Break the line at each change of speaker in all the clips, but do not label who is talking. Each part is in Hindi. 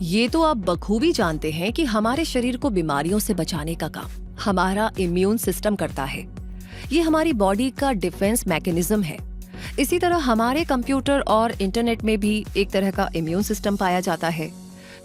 ये तो आप बखूबी जानते हैं कि हमारे शरीर को बीमारियों से बचाने का काम हमारा इम्यून सिस्टम करता है। ये हमारी बॉडी का डिफेंस मैकेनिज्म है। इसी तरह हमारे कंप्यूटर और इंटरनेट में भी एक तरह का इम्यून सिस्टम पाया जाता है,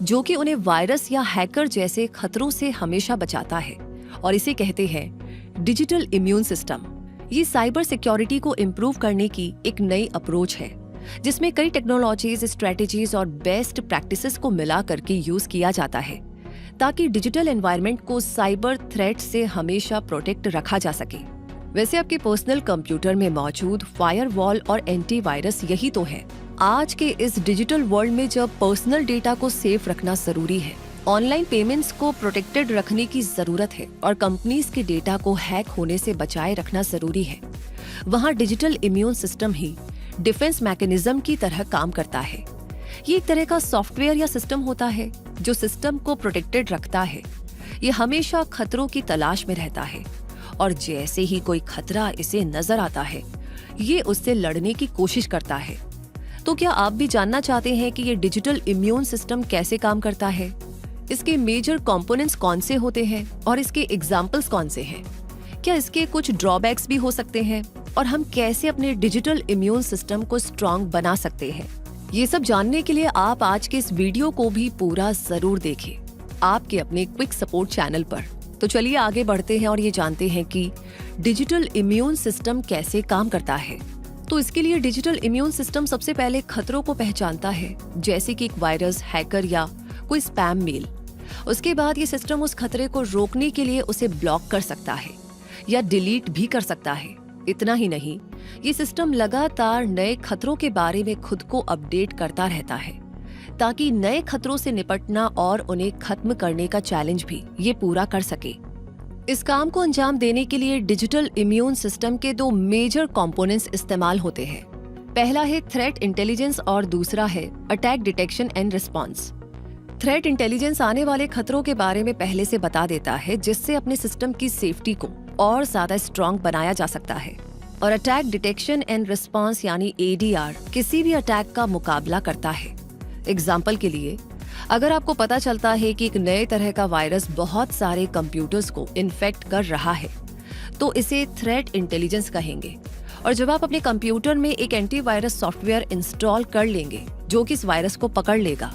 जो कि उन्हें वायरस या हैकर जैसे खतरों से हमेशा बचाता है, और इसे कहते हैं डिजिटल इम्यून सिस्टम। ये साइबर सिक्योरिटी को इम्प्रूव करने की एक नई अप्रोच है, जिसमें कई टेक्नोलॉजीज, स्ट्रेटेजीज और बेस्ट प्रैक्टिसेस को मिला करके यूज किया जाता है, ताकि डिजिटल एनवायरनमेंट को साइबर थ्रेट से हमेशा प्रोटेक्ट रखा जा सके। वैसे आपके पर्सनल कंप्यूटर में मौजूद फायरवॉल और एंटीवायरस यही तो है। आज के इस डिजिटल वर्ल्ड में जब पर्सनल डेटा को सेफ रखना जरूरी है, ऑनलाइन पेमेंट्स को प्रोटेक्टेड रखने की जरूरत है और कंपनीज के डेटा को हैक होने से बचाए रखना जरूरी है, वहाँ डिजिटल इम्यून सिस्टम ही डिफेंस मैकेनिज्म की तरह काम करता है। ये एक तरह का सॉफ्टवेयर या सिस्टम होता है जो सिस्टम को प्रोटेक्टेड रखता है। ये हमेशा खतरों की तलाश में रहता है और जैसे ही कोई खतरा इसे नजर आता है, ये उससे लड़ने की कोशिश करता है। तो क्या आप भी जानना चाहते हैं कि ये डिजिटल इम्यून सिस्टम कैसे काम करता है? इसके मेजर कंपोनेंट्स कौन से होते हैं और इसके एग्जाम्पल्स कौन से हैं? क्या इसके कुछ ड्रॉबैक्स भी हो सकते हैं और हम कैसे अपने डिजिटल इम्यून सिस्टम को स्ट्रॉन्ग बना सकते हैं? ये सब जानने के लिए आप आज के इस वीडियो को भी पूरा जरूर देखें, आपके अपने क्विक सपोर्ट चैनल पर। तो चलिए आगे बढ़ते हैं और ये जानते हैं कि डिजिटल इम्यून सिस्टम कैसे काम करता है। तो इसके लिए डिजिटल इम्यून सिस्टम सबसे पहले खतरों को पहचानता है, जैसे कि एक वायरस, हैकर या कोई स्पैम मेल। उसके बाद ये सिस्टम उस खतरे को रोकने के लिए उसे ब्लॉक कर सकता है या डिलीट भी कर सकता है। इतना ही नहीं, ये सिस्टम लगातार नए खतरों के बारे में खुद को अपडेट करता रहता है, ताकि नए खतरों से निपटना और उन्हें खत्म करने का चैलेंज भी ये पूरा कर सके। इस काम को अंजाम देने के लिए डिजिटल इम्यून सिस्टम के दो मेजर कंपोनेंट्स इस्तेमाल होते हैं। पहला है थ्रेट इंटेलिजेंस और दूसरा है attack detection and response. Threat intelligence आने वाले खतरों के बारे में पहले से बता देता है, जिससे अपने सिस्टम की सेफ्टी को और ज्यादा स्ट्रॉन्ग बनाया जा सकता है। और अटैक डिटेक्शन एंड रिस्पॉन्स यानी ADR किसी भी अटैक का मुकाबला करता है। एग्जाम्पल के लिए, अगर आपको पता चलता है कि एक नए तरह का वायरस बहुत सारे कंप्यूटर्स को इन्फेक्ट कर रहा है, तो इसे थ्रेट इंटेलिजेंस कहेंगे। और जब आप अपने कंप्यूटर में एक एंटीवायरस सॉफ्टवेयर इंस्टॉल कर लेंगे जो कि इस वायरस को पकड़ लेगा,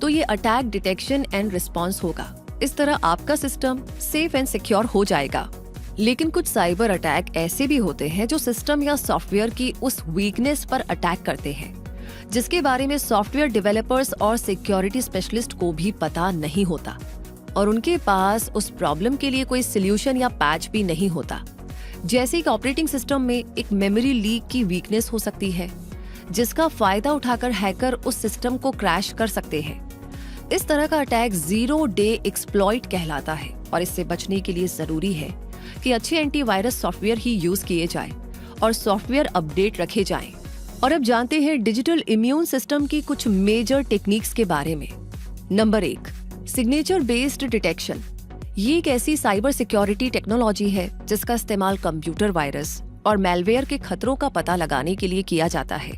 तो ये अटैक डिटेक्शन एंड रिस्पॉन्स होगा। इस तरह आपका सिस्टम सेफ एंड सिक्योर हो जाएगा। लेकिन कुछ साइबर अटैक ऐसे भी होते हैं जो सिस्टम या सॉफ्टवेयर की उस वीकनेस पर अटैक करते हैं, जिसके बारे में सॉफ्टवेयर डेवलपर्स और सिक्योरिटी स्पेशलिस्ट को भी पता नहीं होता, और उनके पास उस प्रॉब्लम के लिए कोई सोल्यूशन या पैच भी नहीं होता। जैसे कि ऑपरेटिंग सिस्टम में एक मेमोरी लीक की वीकनेस हो सकती है, जिसका फायदा उठाकर हैकर उस सिस्टम को क्रैश कर सकते हैं। इस तरह का अटैक 0 डे एक्सप्लॉइट कहलाता है, और इससे बचने के लिए जरूरी है कि अच्छे एंटीवायरस सॉफ्टवेयर ही यूज किए जाएं और सॉफ्टवेयर अपडेट रखे जाएं। और अब जानते हैं डिजिटल इम्यून सिस्टम की कुछ मेजर टेक्निक्स के बारे में। Number 1, signature based detection. ये एक ऐसी साइबर सिक्योरिटी टेक्नोलॉजी है जिसका इस्तेमाल कंप्यूटर वायरस और मैलवेयर के खतरों का पता लगाने के लिए किया जाता है।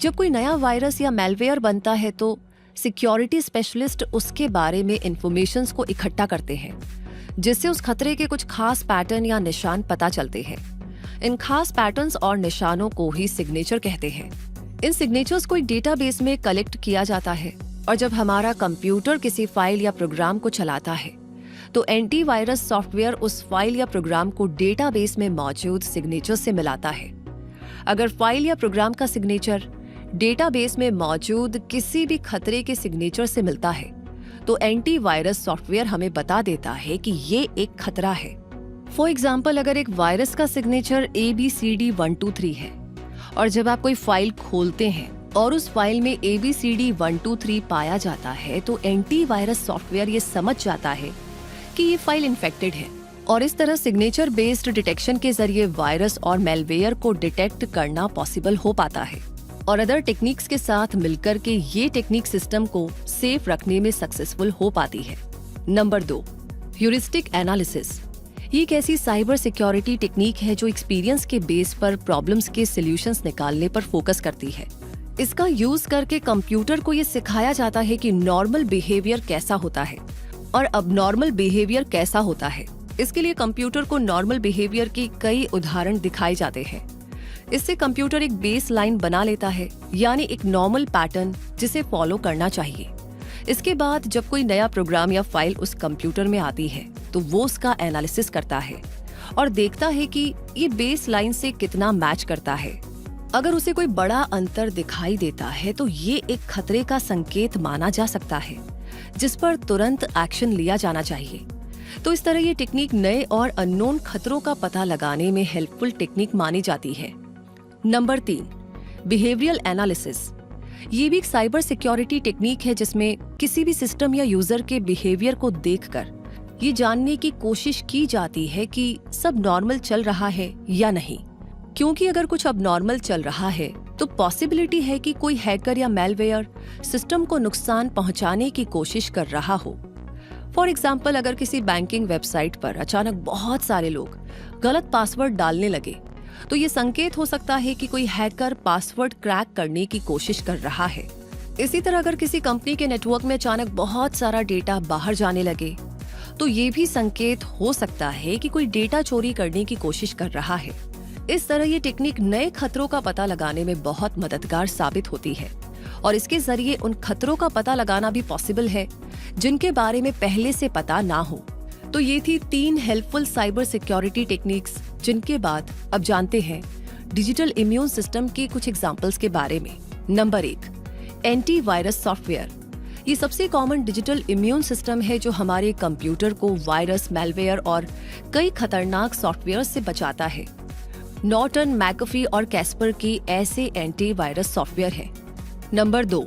जब कोई नया वायरस या मैलवेयर बनता है, तो सिक्योरिटी स्पेशलिस्ट उसके बारे में इंफॉर्मेशन को इकट्ठा करते हैं, जिससे उस खतरे के कुछ खास पैटर्न या निशान पता चलते हैं। इन खास पैटर्न्स और निशानों को ही सिग्नेचर कहते हैं। इन सिग्नेचर्स को एक डेटाबेस में कलेक्ट किया जाता है, और जब हमारा कंप्यूटर किसी फाइल या प्रोग्राम को चलाता है, तो एंटीवायरस सॉफ्टवेयर उस फाइल या प्रोग्राम को डेटाबेस में मौजूद सिग्नेचर से मिलाता है। अगर फाइल या प्रोग्राम का सिग्नेचर डेटाबेस में मौजूद किसी भी खतरे के सिग्नेचर से मिलता है, तो एंटीवायरस सॉफ्टवेयर हमें बता देता है कि ये एक खतरा है। फॉर एग्जाम्पल, अगर एक वायरस का सिग्नेचर ABCD123 है, और जब आप कोई फाइल खोलते हैं और उस फाइल में ABCD123 पाया जाता है, तो एंटीवायरस सॉफ्टवेयर ये समझ जाता है कि ये फाइल इन्फेक्टेड है, और इस तरह सिग्नेचर बेस्ड डिटेक्शन के जरिए वायरस और मैलवेयर को डिटेक्ट करना पॉसिबल हो पाता है। और अदर टेक्निक्स के साथ मिलकर के ये टेक्निक सिस्टम को सेफ रखने में सक्सेसफुल हो पाती है। Number 2, heuristic analysis. ये एक ऐसी साइबर सिक्योरिटी टेक्निक है जो एक्सपीरियंस के बेस पर प्रॉब्लम्स के सॉल्यूशंस निकालने पर फोकस करती है। इसका यूज करके कंप्यूटर को ये सिखाया जाता है कि नॉर्मल बिहेवियर कैसा होता है और अबनॉर्मल बिहेवियर कैसा होता है। इसके लिए कंप्यूटर को नॉर्मल बिहेवियर की कई उदाहरण दिखाए जाते हैं। इससे कंप्यूटर एक बेस लाइन बना लेता है, यानी एक नॉर्मल पैटर्न जिसे फॉलो करना चाहिए। इसके बाद जब कोई नया प्रोग्राम या फाइल उस कंप्यूटर में आती है तो वो उसका एनालिसिस करता है और देखता है कि ये बेस लाइन से कितना मैच करता है। अगर उसे कोई बड़ा अंतर दिखाई देता है तो ये एक खतरे का संकेत माना जा सकता है, जिस पर तुरंत एक्शन लिया जाना चाहिए। तो इस तरह ये टेक्निक नए और अननोन खतरों का पता लगाने में हेल्पफुल टेक्निक मानी जाती है। Number 3, behavioural analysis. ये भी एक साइबर सिक्योरिटी टेक्निक है जिसमें किसी भी सिस्टम या यूजर के बिहेवियर को देखकर ये जानने की कोशिश की जाती है कि सब नॉर्मल चल रहा है या नहीं। क्योंकि अगर कुछ अब नॉर्मल चल रहा है तो पॉसिबिलिटी है कि कोई हैकर या मैलवेयर सिस्टम को नुकसान पहुंचाने की कोशिश कर रहा हो। फॉर एग्जाम्पल, अगर किसी बैंकिंग वेबसाइट पर अचानक बहुत सारे लोग गलत पासवर्ड डालने लगे तो ये संकेत हो सकता है कि कोई हैकर पासवर्ड क्रैक करने की कोशिश कर रहा है। इसी तरह अगर किसी कंपनी के नेटवर्क में अचानक बहुत सारा डेटा बाहर जाने लगे तो ये भी संकेत हो सकता है कि कोई डेटा चोरी करने की कोशिश कर रहा है। इस तरह ये टेक्निक नए खतरों का पता लगाने में बहुत मददगार साबित होती है और इसके जरिए उन खतरों का पता लगाना भी पॉसिबल है जिनके बारे में पहले से पता ना हो। तो ये थी 3 हेल्पफुल साइबर सिक्योरिटी टेक्निक्स, जिनके बाद अब जानते हैं डिजिटल इम्यून सिस्टम के कुछ एग्जांपल्स के बारे में। Number 1, antivirus software. ये सबसे कॉमन डिजिटल इम्यून सिस्टम है जो हमारे कंप्यूटर को वायरस, मैलवेयर और कई खतरनाक सॉफ्टवेयर से बचाता है। नॉर्टन, मैकफी और कैस्पर की ऐसे एंटीवायरस सॉफ्टवेयर हैं। Number 2,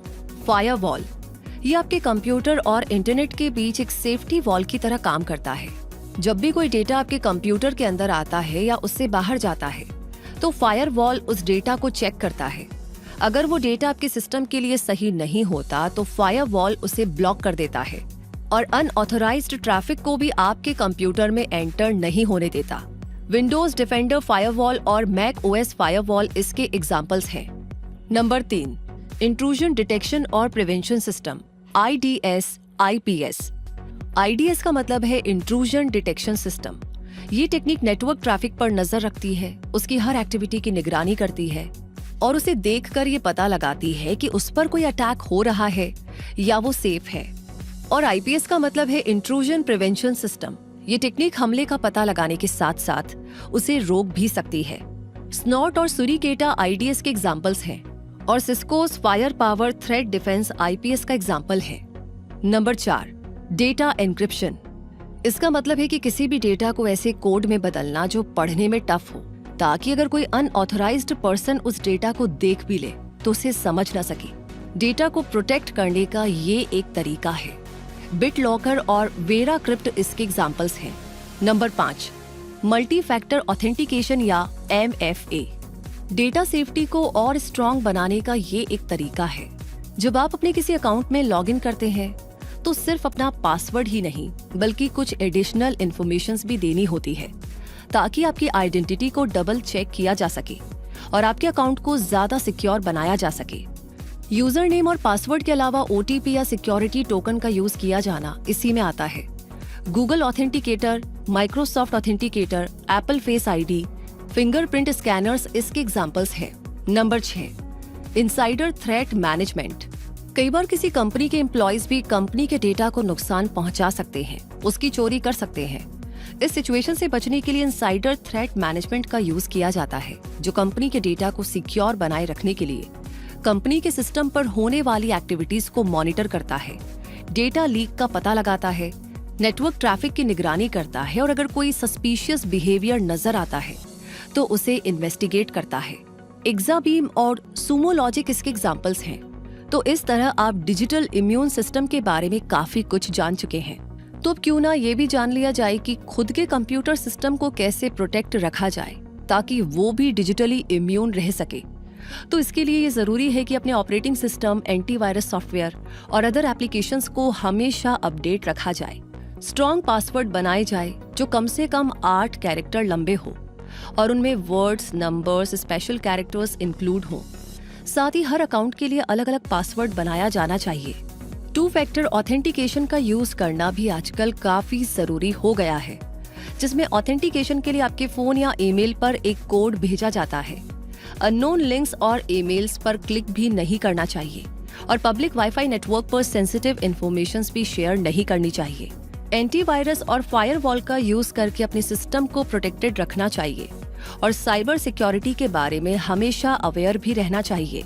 firewall. ये आपके कंप्यूटर और इंटरनेट के बीच एक सेफ्टी वॉल की तरह काम करता है। जब भी कोई डेटा आपके कंप्यूटर के अंदर आता है या उससे बाहर जाता है तो फायरवॉल उस डेटा को चेक करता है। अगर वो डेटा आपके सिस्टम के लिए सही नहीं होता तो फायरवॉल उसे ब्लॉक कर देता है और अनऑथराइज्ड ट्रैफिक को भी आपके कंप्यूटर में एंटर नहीं होने देता। विंडोज डिफेंडर फायरवॉल और मैक ओएस फायरवॉल इसके एग्जाम्पल्स हैं। नंबर 3, इंट्रूजन डिटेक्शन और prevention system, IDS, IPS। IDS का मतलब है इंट्रूजन डिटेक्शन सिस्टम। ये टेक्निक नेटवर्क ट्रैफिक पर नजर रखती है, उसकी हर एक्टिविटी की निगरानी करती है और उसे देखकर ये पता लगाती है कि उस पर कोई अटैक हो रहा है या वो सेफ है। और IPS का मतलब है इंट्रूजन प्रिवेंशन सिस्टम। ये टेक्निक हमले का पता लगाने के साथ साथ उसे रोक भी सकती है। स्नॉट और सुरिकेटा IDS के एग्जाम्पल्स हैं और Cisco's fire power threat defense IPS का एग्जाम्पल है। Number 4, data encryption. इसका मतलब है कि किसी भी डेटा को ऐसे कोड में बदलना जो पढ़ने में टफ हो, ताकि अगर कोई अनऑथराइज्ड पर्सन उस डेटा को देख भी ले तो उसे समझ न सके। डेटा को प्रोटेक्ट करने का ये एक तरीका है। बिटलॉकर और वेराक्रिप्ट इसके एग्जाम्पल्स हैं। नंबर 5, मल्टी फैक्टर ऑथेंटिकेशन या MFA। डेटा सेफ्टी को और स्ट्रॉन्ग बनाने का ये एक तरीका है। जब आप अपने किसी अकाउंट में लॉगिन करते हैं तो सिर्फ अपना पासवर्ड ही नहीं बल्कि कुछ एडिशनल इन्फॉर्मेशंस भी देनी होती है, ताकि आपकी आइडेंटिटी को डबल चेक किया जा सके और आपके अकाउंट को ज्यादा सिक्योर बनाया जा सके। यूजर नेम और पासवर्ड के अलावा OTP या सिक्योरिटी टोकन का यूज किया जाना इसी में आता है। Google authenticator, Microsoft authenticator, Apple face ID, fingerprint scanners इसके एग्जाम्पल्स हैं। Number 6, insider threat management. कई बार किसी कंपनी के एम्प्लॉयज भी कंपनी के डेटा को नुकसान पहुंचा सकते हैं, उसकी चोरी कर सकते हैं। इस सिचुएशन से बचने के लिए इनसाइडर थ्रेट मैनेजमेंट का यूज किया जाता है, जो कंपनी के डेटा को सिक्योर बनाए रखने के लिए कंपनी के सिस्टम पर होने वाली एक्टिविटीज को मॉनिटर करता है, डेटा लीक का पता लगाता है, नेटवर्क ट्रैफिक की निगरानी करता है और अगर कोई सस्पिशियस बिहेवियर नजर आता है तो उसे इन्वेस्टिगेट करता है। एग्जाबीम और सुमो लॉजिक इसके एग्जाम्पल्स हैं। तो इस तरह आप डिजिटल इम्यून सिस्टम के बारे में काफी कुछ जान चुके हैं। तो अब क्यों ना ये भी जान लिया जाए कि खुद के कंप्यूटर सिस्टम को कैसे प्रोटेक्ट रखा जाए ताकि वो भी डिजिटली इम्यून रह सके। तो इसके लिए ये जरूरी है कि अपने ऑपरेटिंग सिस्टम, एंटीवायरस सॉफ्टवेयर और अदर एप्लीकेशंस को हमेशा अपडेट रखा जाए। स्ट्रॉन्ग पासवर्ड बनाए जाए जो कम से कम 8 कैरेक्टर लंबे हो और उनमें words, numbers, special characters include हो। साथ ही हर अकाउंट के लिए अलग अलग पासवर्ड बनाया जाना चाहिए। 2 फैक्टर ऑथेंटिकेशन का यूज करना भी आजकल काफी जरूरी हो गया है, जिसमें ऑथेंटिकेशन के लिए आपके फोन या ईमेल पर एक कोड भेजा जाता है। अननोन लिंक्स और ईमेल्स पर क्लिक भी नहीं करना चाहिए और पब्लिक वाईफाई नेटवर्क पर सेंसिटिव इंफॉर्मेशन भी शेयर नहीं करनी चाहिए। एंटीवायरस और फायरवॉल का यूज करके अपने सिस्टम को प्रोटेक्टेड रखना चाहिए और साइबर सिक्योरिटी के बारे में हमेशा अवेयर भी रहना चाहिए।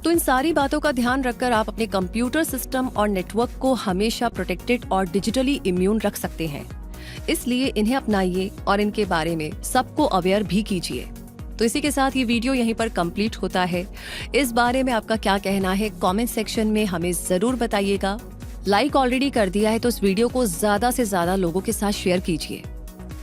तो इन सारी बातों का ध्यान रखकर आप अपने कंप्यूटर सिस्टम और नेटवर्क को हमेशा प्रोटेक्टेड और डिजिटली इम्यून रख सकते हैं। इसलिए इन्हें अपनाइए और इनके बारे में सबको अवेयर भी कीजिए। तो इसी के साथ ये वीडियो यहीं पर कंप्लीट होता है। इस बारे में आपका क्या कहना है कमेंट सेक्शन में हमें जरूर बताइएगा। लाइक ऑलरेडी कर दिया है तो इस वीडियो को ज्यादा से ज्यादा लोगों के साथ शेयर कीजिए।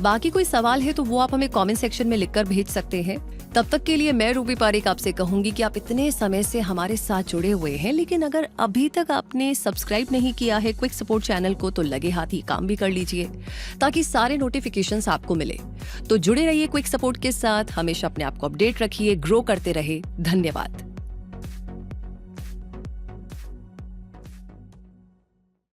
बाकी कोई सवाल है तो वो आप हमें कमेंट सेक्शन में लिखकर भेज सकते हैं। तब तक के लिए मैं रूबी पारेख आपसे कहूंगी कि आप इतने समय से हमारे साथ जुड़े हुए हैं, लेकिन अगर अभी तक आपने सब्सक्राइब नहीं किया है क्विक सपोर्ट चैनल को तो लगे हाथ ही काम भी कर लीजिए ताकि सारे नोटिफिकेशंस आपको मिले। तो जुड़े रहिए क्विक सपोर्ट के साथ, हमेशा अपने आप को अपडेट रखिए, ग्रो करते रहे। धन्यवाद।